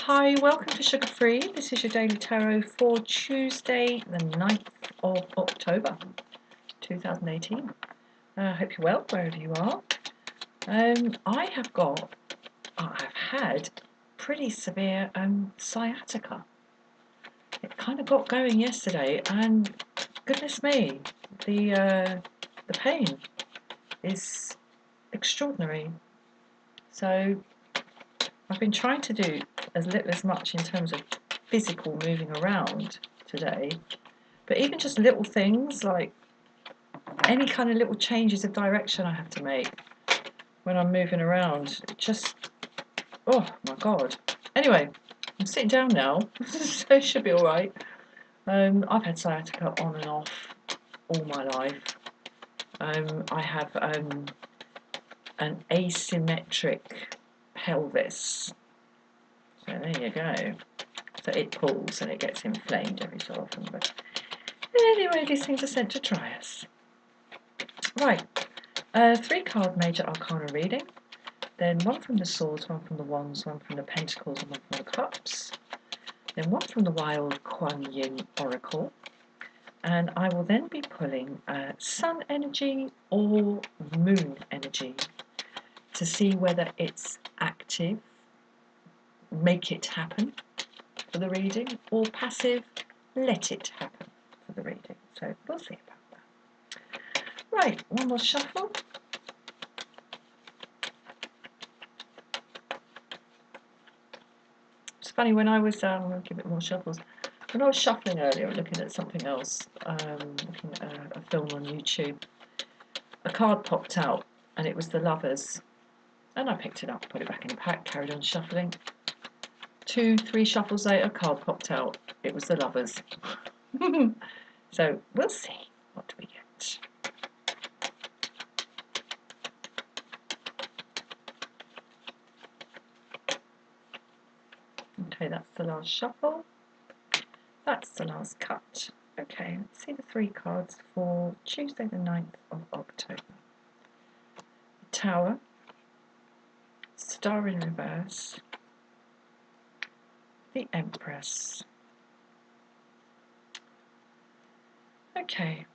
Hi, welcome to Sugar Free. This is your daily tarot for Tuesday, the 9th of October 2018. I hope you're well wherever you are. I've had pretty severe sciatica. It kind of got going yesterday, and goodness me, the pain is extraordinary. So I've been trying to do as little as much in terms of physical moving around today, but even just little things like any kind of little changes of direction I have to make when I'm moving around, oh my god. Anyway, I'm sitting down now, so it should be alright. I've had sciatica on and off all my life. I have an asymmetric pelvis. So there you go. So it pulls and it gets inflamed every so often. But anyway, these things are sent to try us. Right, 3-card major arcana reading. Then one from the swords, one from the wands, one from the pentacles, and one from the cups. Then one from the wild Kuan Yin oracle. And I will then be pulling sun energy or moon energy to see whether it's active, make it happen for the reading, or passive, let it happen for the reading. So we'll see about that. Right, one more shuffle. It's funny, when I was, I'll give it more shuffles. When I was shuffling earlier and looking at something else, looking at a film on YouTube, a card popped out and it was The Lovers. And I picked it up, put it back in the pack, carried on shuffling. 2-3 shuffles later, card popped out. It was The Lovers. So we'll see. What do we get? Okay, that's the last shuffle. That's the last cut. Okay, let's see the 3 cards for Tuesday the 9th of October. The Tower, Star in Reverse, the Empress. Okay,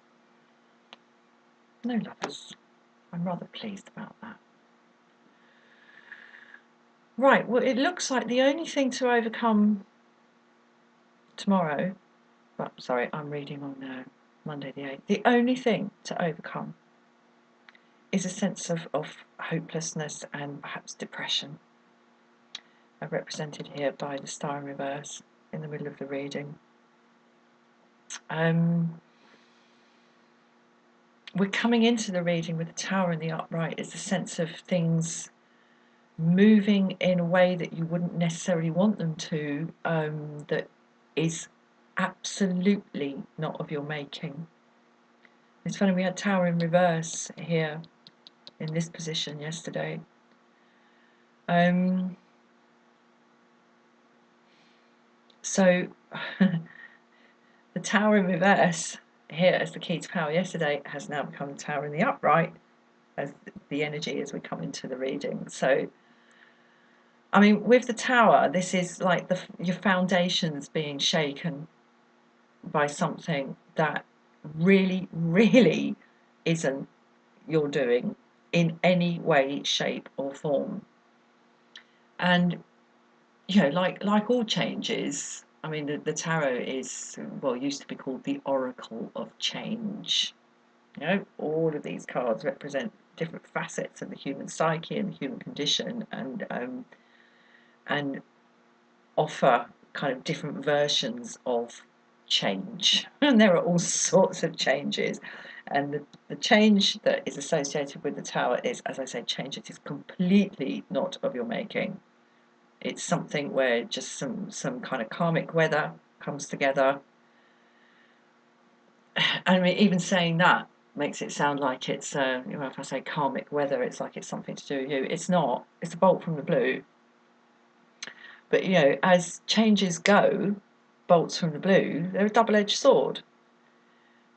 no lovers. I'm rather pleased about that. Right, well, it looks like the only thing to overcome tomorrow, well, sorry, I'm reading on Monday the 8th. The only thing to overcome is a sense of hopelessness and perhaps depression, represented here by the Star in Reverse in the middle of the reading. We're coming into the reading with the Tower in the upright. Is a sense of things moving in a way that you wouldn't necessarily want them to, that is absolutely not of your making. It's funny, we had Tower in Reverse here in this position yesterday. So the Tower in Reverse here as the key to power yesterday has now become the Tower in the upright as the energy as we come into the reading. So I mean, with the Tower, this is like your foundations being shaken by something that really, really isn't your doing in any way, shape or form. And, you know, like all changes, I mean, the tarot is, well, used to be called the Oracle of Change. You know, all of these cards represent different facets of the human psyche and the human condition, and offer kind of different versions of change. And there are all sorts of changes. And the change that is associated with the Tower is, as I say, change that is completely not of your making. It's something where just some kind of karmic weather comes together. I mean, even saying that makes it sound like it's, you know, if I say karmic weather, it's like it's something to do with you. It's not. It's a bolt from the blue. But, you know, as changes go, bolts from the blue, they're a double-edged sword.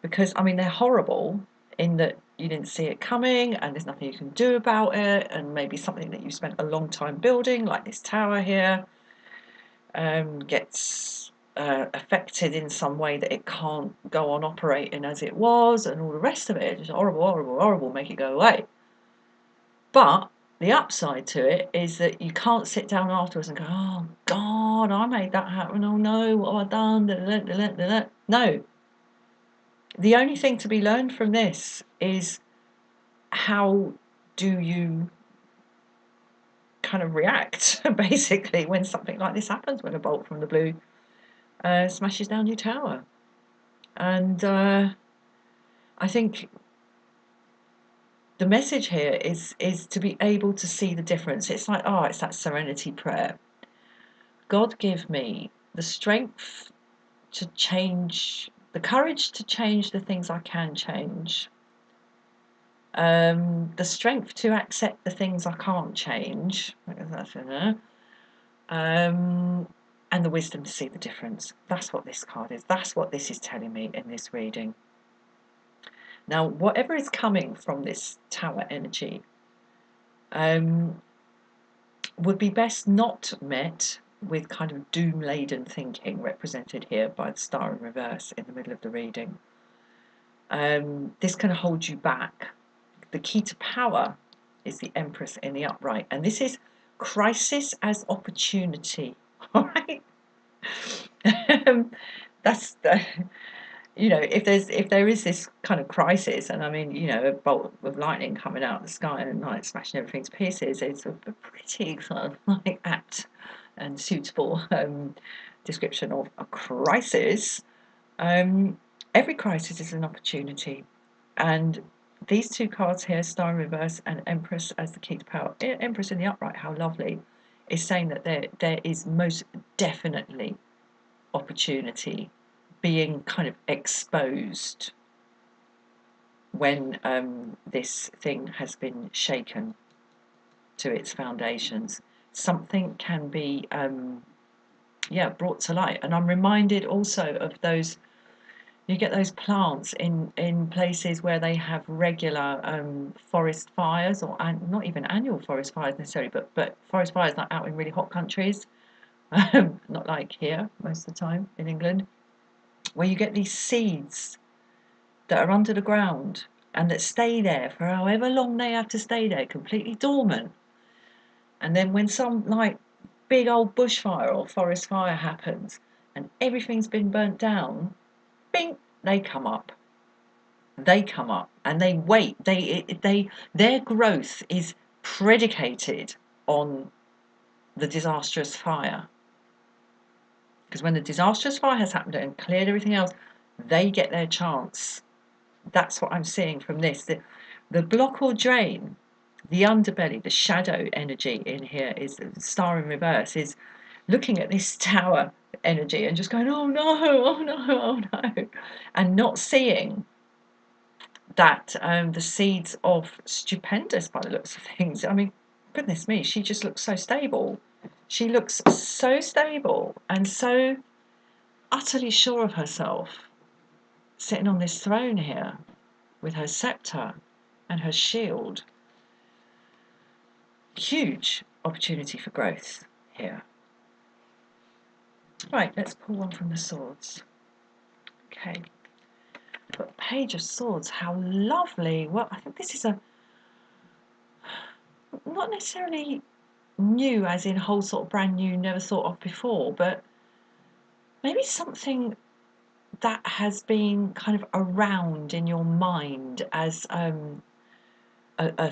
Because, I mean, they're horrible in that you didn't see it coming and there's nothing you can do about it, and maybe something that you spent a long time building, like this tower here, gets affected in some way that it can't go on operating as it was, and all the rest of it. Just horrible, horrible, horrible, make it go away. But the upside to it is that you can't sit down afterwards and go, oh God, I made that happen. Oh no, what have I done? No. The only thing to be learned from this is how do you kind of react, basically, when something like this happens, when a bolt from the blue smashes down your tower. And I think the message here is to be able to see the difference. It's like, it's that serenity prayer. God, give me the strength to change, the courage to change the things I can change, the strength to accept the things I can't change, and the wisdom to see the difference. That's what this card is. That's what this is telling me in this reading. Now, whatever is coming from this tower energy would be best not met with kind of doom-laden thinking, represented here by the star in reverse in the middle of the reading. This can hold you back. The key to power is the Empress in the upright, and this is crisis as opportunity. All right. That's the, if there is this kind of crisis, and I mean, a bolt of lightning coming out of the sky and like smashing everything to pieces, it's a pretty sort of like apt and suitable description of a crisis. Every crisis is an opportunity, and these two cards here, Star in reverse and Empress as the key to power, Empress in the upright, how lovely, is saying that there is most definitely opportunity being kind of exposed when this thing has been shaken to its foundations. Something can be brought to light. And I'm reminded also of those, you get those plants in places where they have regular forest fires, or not even annual forest fires necessarily, but forest fires like out in really hot countries, not like here most of the time in England, where you get these seeds that are under the ground and that stay there for however long they have to stay there, completely dormant. And then when some like big old bushfire or forest fire happens and everything's been burnt down, bing, they come up. They come up and they wait. Their growth is predicated on the disastrous fire. Because when the disastrous fire has happened and cleared everything else, they get their chance. That's what I'm seeing from this. The block or drain, the underbelly, the shadow energy in here is the star in reverse, is looking at this tower energy and just going, oh no, oh no, oh no, and not seeing that the seeds of stupendous, by the looks of things. I mean, goodness me, she just looks so stable. She looks so stable and so utterly sure of herself, sitting on this throne here with her scepter and her shield. Huge opportunity for growth here. Right, let's pull one from the swords. Okay, but Page of Swords, how lovely. Well, I think this is a not necessarily new as in whole sort of brand new, never thought of before, but maybe something that has been kind of around in your mind as a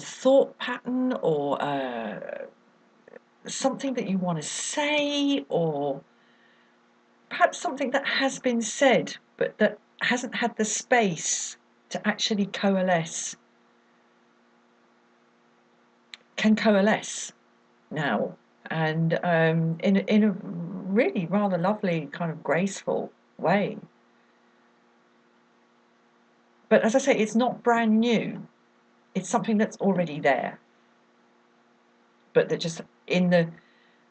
thought pattern, or something that you want to say, or perhaps something that has been said but that hasn't had the space to actually coalesce, can coalesce now, and in a really rather lovely kind of graceful way. But as I say, it's not brand new. It's something that's already there, but that just in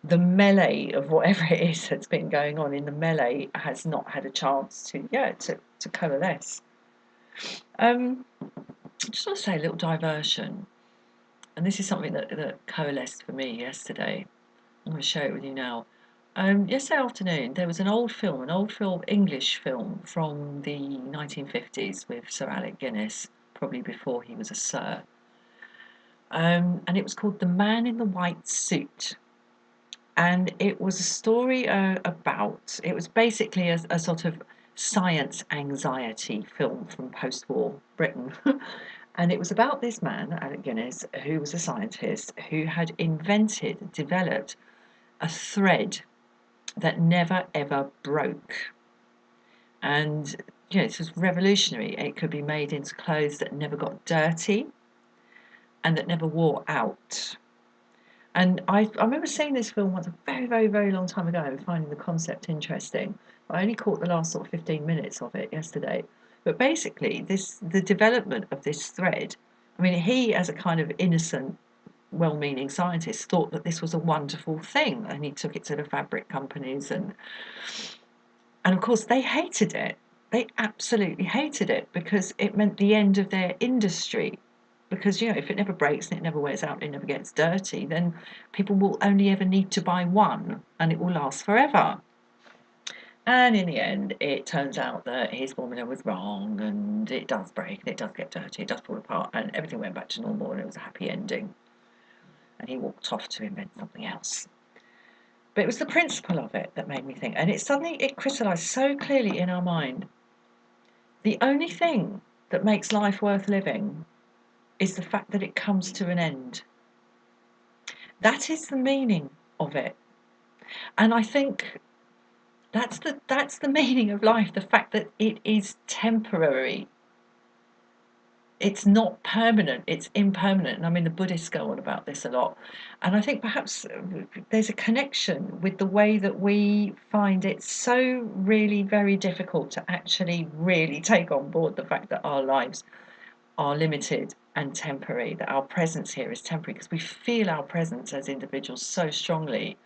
the melee of whatever it is that's been going on in the melee has not had a chance to coalesce. I just want to say a little diversion, and this is something that coalesced for me yesterday. I'm going to share it with you now. Yesterday afternoon there was an old film, English film from the 1950s with Sir Alec Guinness, probably before he was a Sir. And it was called The Man in the White Suit. And it was a story it was basically a sort of science anxiety film from post-war Britain. And it was about this man, Alec Guinness, who was a scientist who had developed a thread that never ever broke. And this was revolutionary. It could be made into clothes that never got dirty and that never wore out. And I remember seeing this film once a very, very, very long time ago and finding the concept interesting. I only caught the last sort of 15 minutes of it yesterday. But basically, the development of this thread, I mean, he, as a kind of innocent, well-meaning scientist, thought that this was a wonderful thing, and he took it to the fabric companies, and of course they hated it. They absolutely hated it because it meant the end of their industry. Because if it never breaks and it never wears out and it never gets dirty, then people will only ever need to buy one, and it will last forever. And in the end, it turns out that his formula was wrong, and it does break, and it does get dirty, it does fall apart, and everything went back to normal, and it was a happy ending. And he walked off to invent something else. But it was the principle of it that made me think, and it crystallised so clearly in our mind. The only thing that makes life worth living is the fact that it comes to an end. That is the meaning of it. And I think that's the meaning of life, the fact that it is temporary. It's not permanent, it's impermanent. And I mean, the Buddhists go on about this a lot. And I think perhaps there's a connection with the way that we find it so really very difficult to actually really take on board the fact that our lives are limited and temporary, that our presence here is temporary, because we feel our presence as individuals so strongly.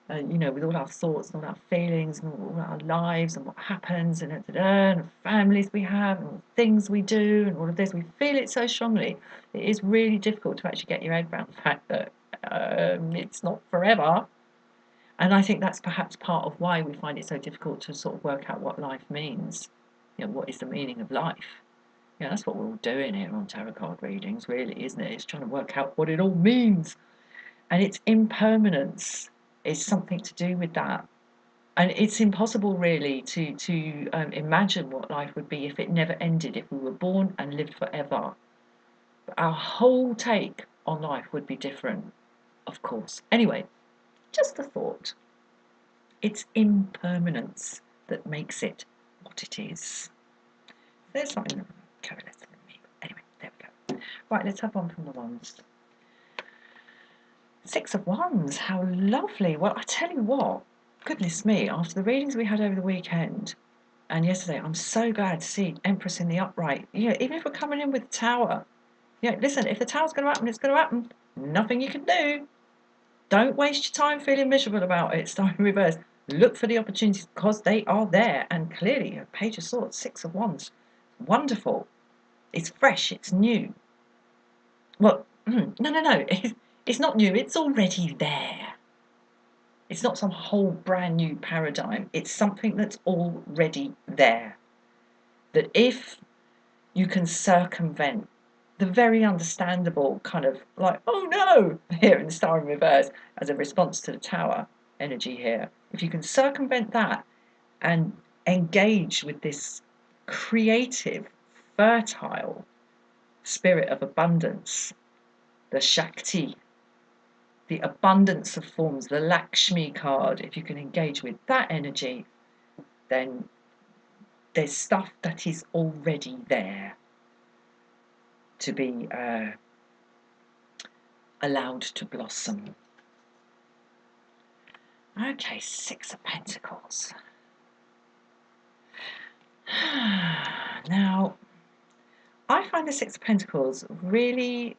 With all our thoughts and all our feelings and all our lives and what happens and the families we have and things we do and all of this, we feel it so strongly. It is really difficult to actually get your head around the fact that it's not forever. And I think that's perhaps part of why we find it so difficult to sort of work out what life means. What is the meaning of life? That's what we're all doing here on tarot card readings, really, isn't it? It's trying to work out what it all means. And its impermanence is something to do with that. And it's impossible, really, to imagine what life would be if it never ended, if we were born and lived forever. But our whole take on life would be different, of course. Anyway, just a thought. It's impermanence that makes it what it is. There's something careless than me. Anyway, there we go. Right, let's have one from the Wands. Six of Wands, how lovely. Well, I tell you what, goodness me, after the readings we had over the weekend and yesterday, I'm so glad to see Empress in the upright. Even if we're coming in with the Tower, listen, if the Tower's going to happen, it's going to happen. Nothing you can do. Don't waste your time feeling miserable about it. Star in reverse. Look for the opportunities because they are there. And clearly, a Page of Swords, Six of Wands. Wonderful. It's fresh. It's new. Well, no. It's not new. It's already there. It's not some whole brand new paradigm. It's something that's already there. That if you can circumvent the very understandable kind of like, oh no, here in the Star in Reverse as a response to the Tower energy here, if you can circumvent that and engage with this creative, fertile spirit of abundance, the Shakti, the abundance of forms, the Lakshmi card, if you can engage with that energy, then there's stuff that is already there to be allowed to blossom. Okay, Six of Pentacles. Now, I find the Six of Pentacles really,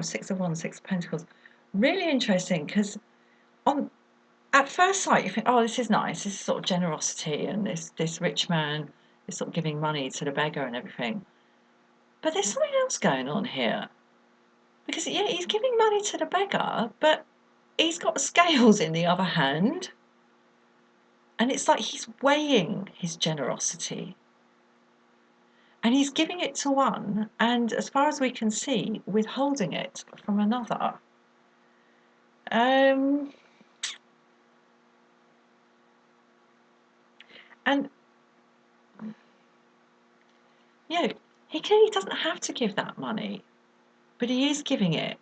Six of Wands, Six of Pentacles, really interesting because at first sight you think, oh, this is nice, this is sort of generosity, and this rich man is sort of giving money to the beggar and everything. But there's something else going on here. Because he's giving money to the beggar, but he's got scales in the other hand. And it's like he's weighing his generosity. And he's giving it to one, and as far as we can see, withholding it from another. Um, and, you know, he clearly doesn't have to give that money, but he is giving it.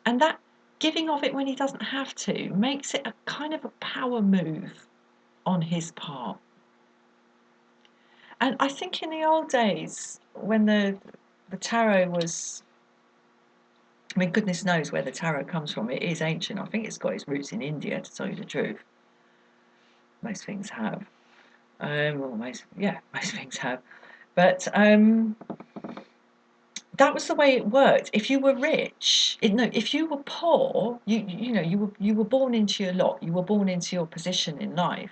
And that giving of it when he doesn't have to makes it a kind of a power move on his part. And I think in the old days, when the tarot was, I mean, goodness knows where the tarot comes from. It is ancient. I think it's got its roots in India, to tell you the truth. Most things have. Most things have. But that was the way it worked. If you were rich, no, if you were poor, you were born into your lot. You were born into your position in life.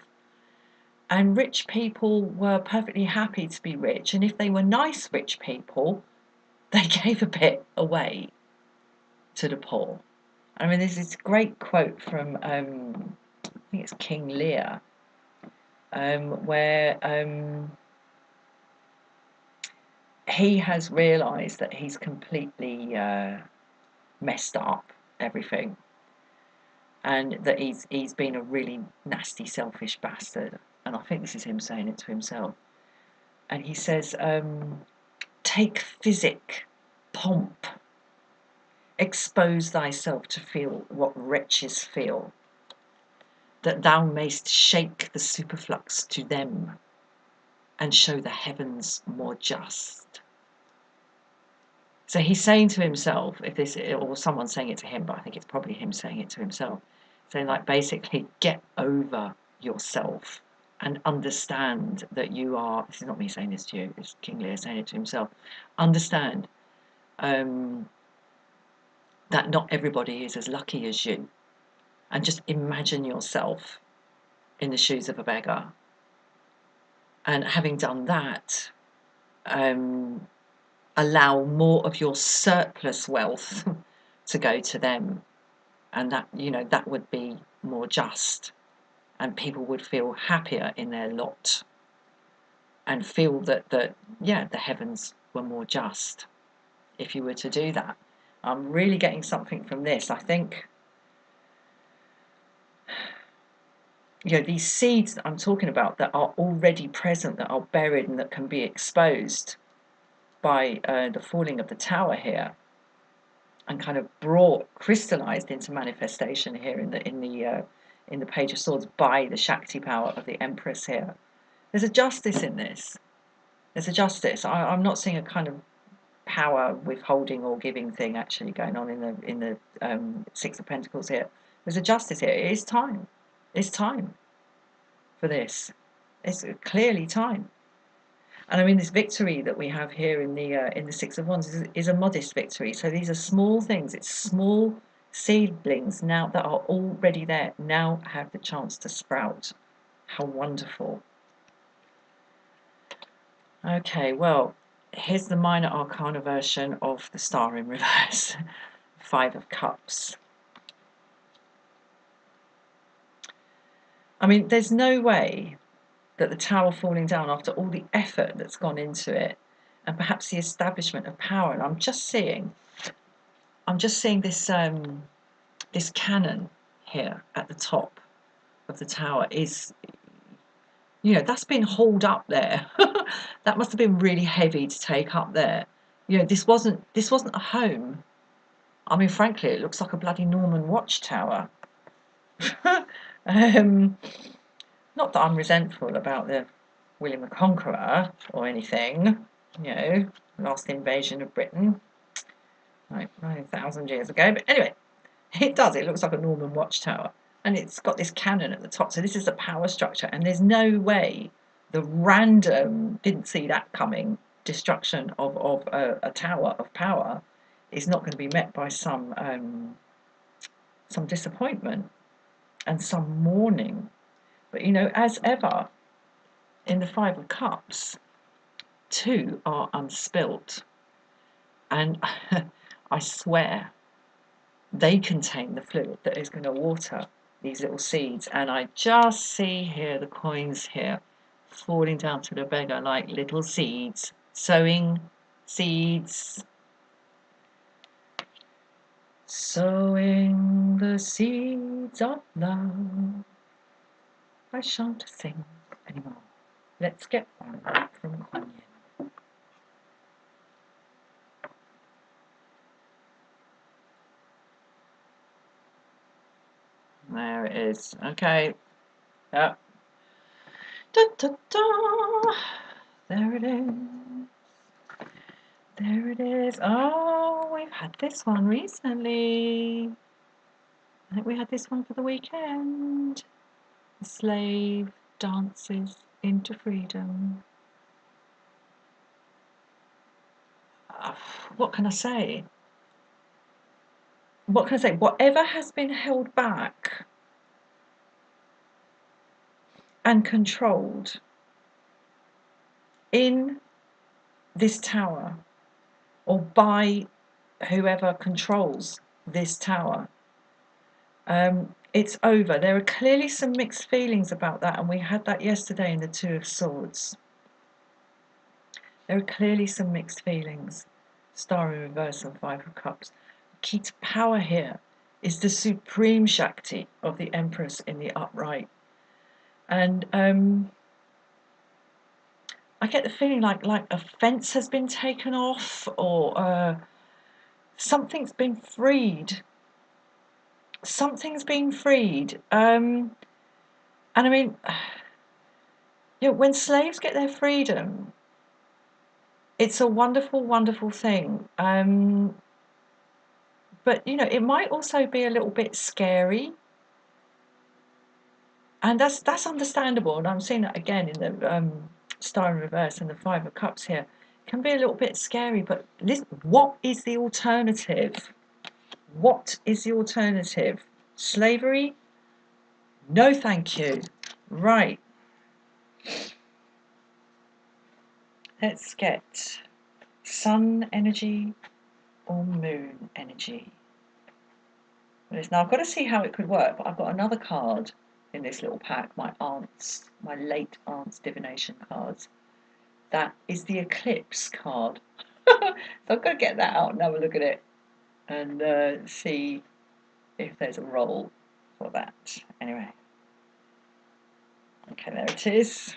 And rich people were perfectly happy to be rich. And if they were nice rich people, they gave a bit away to the poor. I mean, there's this great quote from, I think it's King Lear, where he has realised that he's completely messed up everything, and that he's been a really nasty, selfish bastard. And I think this is him saying it to himself. And he says, take physic, pomp, expose thyself to feel what wretches feel, that thou mayst shake the superflux to them, and show the heavens more just. So he's saying to himself, if this, or someone's saying it to him, but I think it's probably him saying it to himself, saying like basically get over yourself and understand that you are, this is not me saying this to you, it's King Lear saying it to himself, understand that not everybody is as lucky as you, and just imagine yourself in the shoes of a beggar. And having done that, allow more of your surplus wealth to go to them, and that, that would be more just, and people would feel happier in their lot and feel that the heavens were more just if you were to do that. I'm really getting something from this. I think these seeds that I'm talking about that are already present, that are buried and that can be exposed by the falling of the tower here, and kind of crystallized into manifestation here in the Page of Swords by the Shakti power of the Empress here. There's a justice in this. There's a justice. I'm not seeing a kind of power withholding or giving thing actually going on in the Six of Pentacles here. There's a justice here. It is time. It's time for this. It's clearly time. And I mean, this victory that we have here in the Six of Wands is a modest victory. So these are small things. It's small seedlings now that are already there, now have the chance to sprout. How wonderful. Okay, well, here's the minor arcana version of the Star in reverse. Five of Cups. I mean, there's no way that the tower falling down after all the effort that's gone into it, and perhaps the establishment of power, and I'm just seeing this this cannon here at the top of the tower is, that's been hauled up there. That must have been really heavy to take up there. This wasn't a home. I mean, frankly, it looks like a bloody Norman watchtower. Not that I'm resentful about the William the Conqueror or anything, last invasion of Britain, like 9,000 years ago. But anyway, it looks like a Norman watchtower. And it's got this cannon at the top. So this is a power structure. And there's no way the random, didn't see that coming, destruction of a tower of power is not going to be met by some disappointment and some mourning. But, as ever, in the Five of Cups, two are unspilt. And I swear they contain the fluid that is going to water these little seeds, and I just see here the coins here falling down to the beggar like little seeds, sowing seeds, sowing the seeds of love. I shan't sing anymore. Let's get on from Kuan Yin. There it is. Okay. Yep. Da, da, da. There it is. There it is. Oh, we've had this one recently. I think we had this one for the weekend. The slave dances into freedom. What can I say? What can I say? Whatever has been held back and controlled in this tower, or by whoever controls this tower, it's over. There are clearly some mixed feelings about that, and we had that yesterday in the Two of Swords. There are clearly some mixed feelings. Star in reverse and Five of Cups. Key to power here is the supreme Shakti of the Empress in the upright. And I get the feeling like a fence has been taken off, or something's been freed. Something's been freed. And I mean, you know, when slaves get their freedom, it's a wonderful, wonderful thing. But, you know, it might also be a little bit scary. And that's understandable. And I'm seeing that again in the Star in reverse and the Five of Cups here. It can be a little bit scary, but listen, what is the alternative? What is the alternative? Slavery? No, thank you. Right. Let's get sun energy or moon energy. Now, I've got to see how it could work, but I've got another card in this little pack, my late aunt's divination cards. That is the eclipse card. So I've got to get that out and have a look at it and see if there's a role for that. Anyway. Okay, there it is.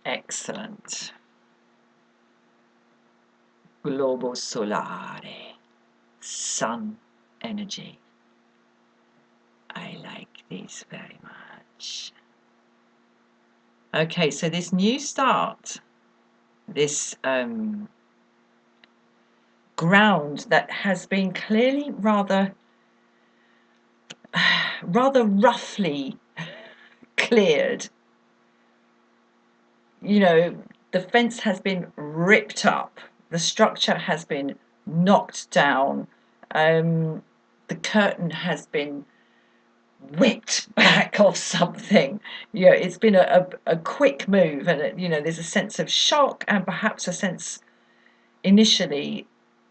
Excellent. Globo solare. Sun energy. I like these very much. Okay, so this new start, this ground that has been clearly rather roughly cleared. You know, the fence has been ripped up, the structure has been knocked down, the curtain has been whipped back off something. You know, it's been a quick move, and you know, there's a sense of shock and perhaps a sense initially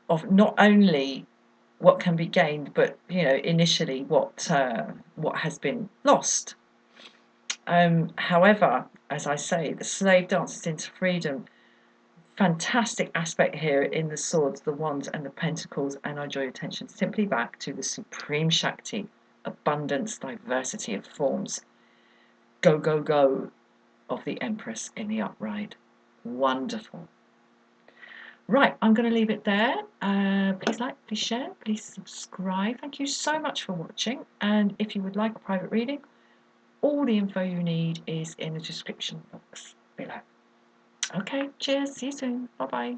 of not only what can be gained, but you know, initially what has been lost. However, as I say, the slave dances into freedom. Fantastic aspect here in the swords, the wands, and the pentacles, and I draw your attention simply back to the supreme Shakti, abundance, diversity of forms. Go, go, go of the Empress in the upright. Wonderful. Right, I'm going to leave it there. Please like, please share, please subscribe. Thank you so much for watching. And if you would like a private reading, all the info you need is in the description box below. Okay, cheers. See you soon. Bye-bye.